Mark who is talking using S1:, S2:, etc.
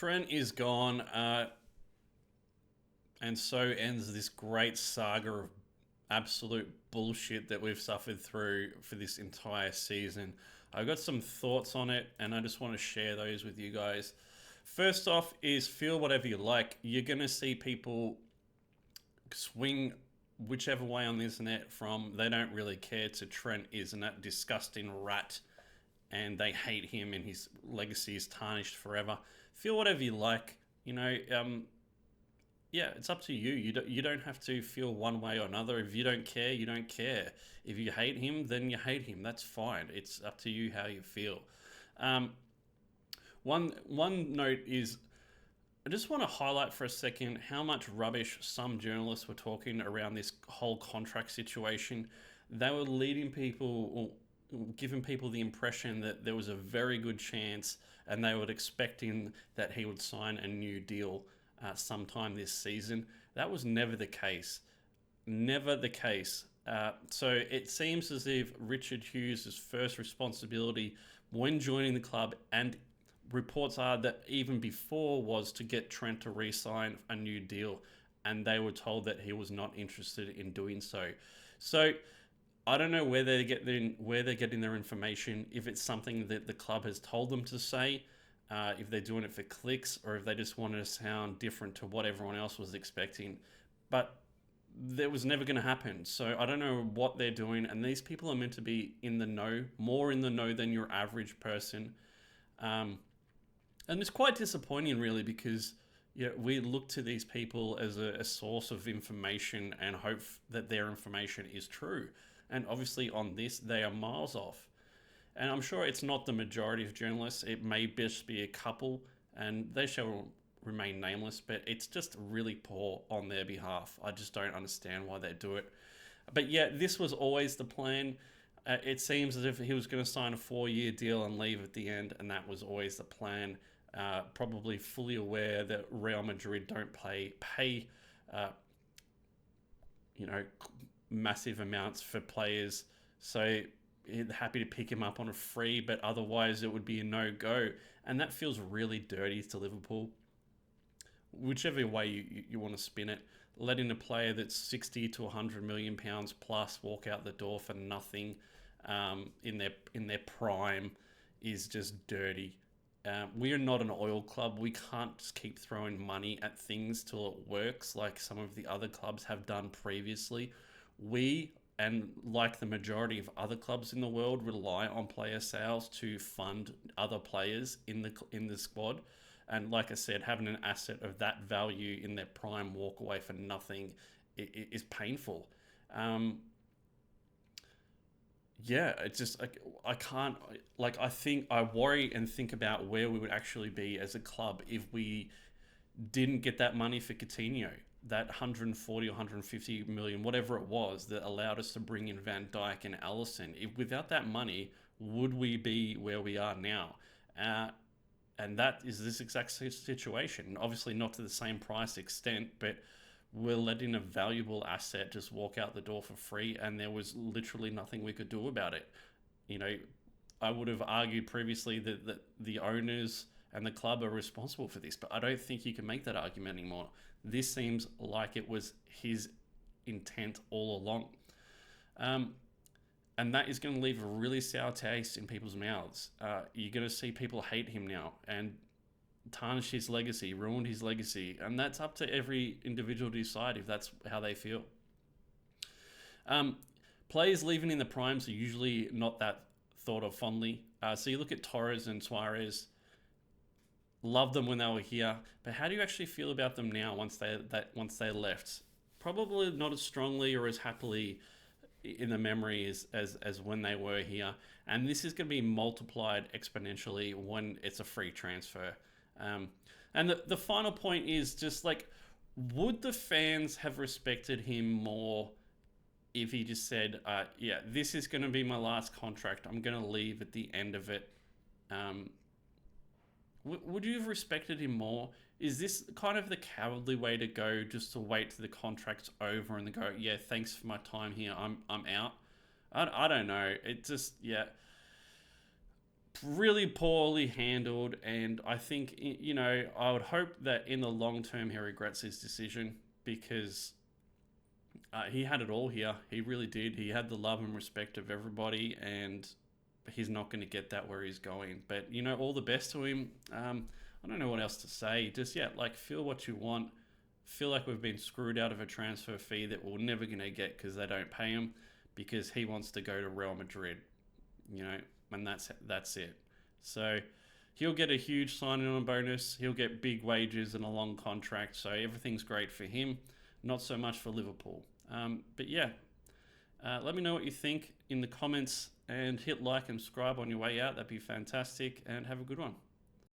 S1: Trent is gone, and so ends this great saga of absolute bullshit that we've suffered through for this entire season. I've got some thoughts on it, and I just want to share those with you guys. First off, is feel whatever you like. You're gonna see people swing whichever way on the internet from they don't really care to Trent is that disgusting rat and they hate him and his legacy is tarnished forever. Feel whatever you like. Yeah, it's up to you. You don't have to feel one way or another. If you don't care, you don't care. If you hate him, then you hate him. That's fine. It's up to you how you feel. Um, one note is I just want to highlight for a second how much rubbish some journalists were talking around this whole contract situation. They were leading people or giving people the impression that there was a very good chance and they were expecting that he would sign a new deal sometime this season. That was never the case. Never the case. So it seems as if Richard Hughes' first responsibility when joining the club, and reports are that even before, was to get Trent to re-sign a new deal, and they were told that he was not interested in doing so. So I don't know where they're getting their information. If it's something that the club has told them to say, if they're doing it for clicks, or if they just want to sound different to what everyone else was expecting. But that was never going to happen. So I don't know what they're doing. And these people are meant to be in the know, more in the know than your average person. And it's quite disappointing, really, because we look to these people as a source of information and hope that their information is true. And obviously, on this, they are miles off. And I'm sure it's not the majority of journalists. It may just be a couple, and they shall remain nameless, but it's just really poor on their behalf. I just don't understand why they do it. But yeah, this was always the plan. It seems as if he was going to sign a 4-year deal and leave at the end, and that was always the plan. Probably fully aware that Real Madrid don't pay uh, you know, massive amounts for players. So happy to pick him up on a free, but otherwise it would be a no-go. And that feels really dirty to Liverpool. Whichever way you want to spin it, letting a player that's 60 to 100 million pounds plus walk out the door for nothing in their prime is just dirty. We are not an oil club. We can't just keep throwing money at things till it works like some of the other clubs have done previously. We, and like the majority of other clubs in the world, rely on player sales to fund other players in the squad. And like I said, having an asset of that value in their prime walk away for nothing is painful. Yeah, it's just like I can't, like, I worry and think about where we would actually be as a club if we didn't get that money for Coutinho, that 140 or 150 million, whatever it was, that allowed us to bring in Van Dijk and Allison. If without that money, would we be where we are now? And that is this exact situation. Obviously, not to the same price extent, but we're letting a valuable asset just walk out the door for free, and there was literally nothing we could do about it. You know, I would have argued previously that the owners and the club are responsible for this, but I don't think you can make that argument anymore. This seems like it was his intent all along. And that is going to leave a really sour taste in people's mouths. You're going to see people hate him now and tarnish his legacy, ruined his legacy, and that's up to every individual to decide if that's how they feel. Players leaving in the primes are usually not that thought of fondly. So you look at Torres and Suarez. Love them when they were here, but how do you actually feel about them now once they left? Probably not as strongly or as happily in the memory as when they were here. And this is going to be multiplied exponentially when it's a free transfer. And the final point is just like, would the fans have respected him more if he just said, yeah, this is going to be my last contract. I'm going to leave at the end of it. Would you have respected him more? Is this kind of the cowardly way to go, just to wait till the contract's over and then go, yeah, thanks for my time here, I'm out? I don't know. It just, yeah. really poorly handled, and I think, you know, I would hope that in the long term he regrets his decision, because he had it all here. He really did. He had the love and respect of everybody, and he's not going to get that where he's going. But, you know, all the best to him. I don't know what else to say. Just, yeah, like, feel what you want. Feel like we've been screwed out of a transfer fee that we're never going to get because they don't pay him, because he wants to go to Real Madrid, you know, and that's it. So he'll get a huge signing on bonus. He'll get big wages and a long contract. So everything's great for him. Not so much for Liverpool. But yeah, let me know what you think in the comments, and hit like and subscribe on your way out. That'd be fantastic. And have a good one.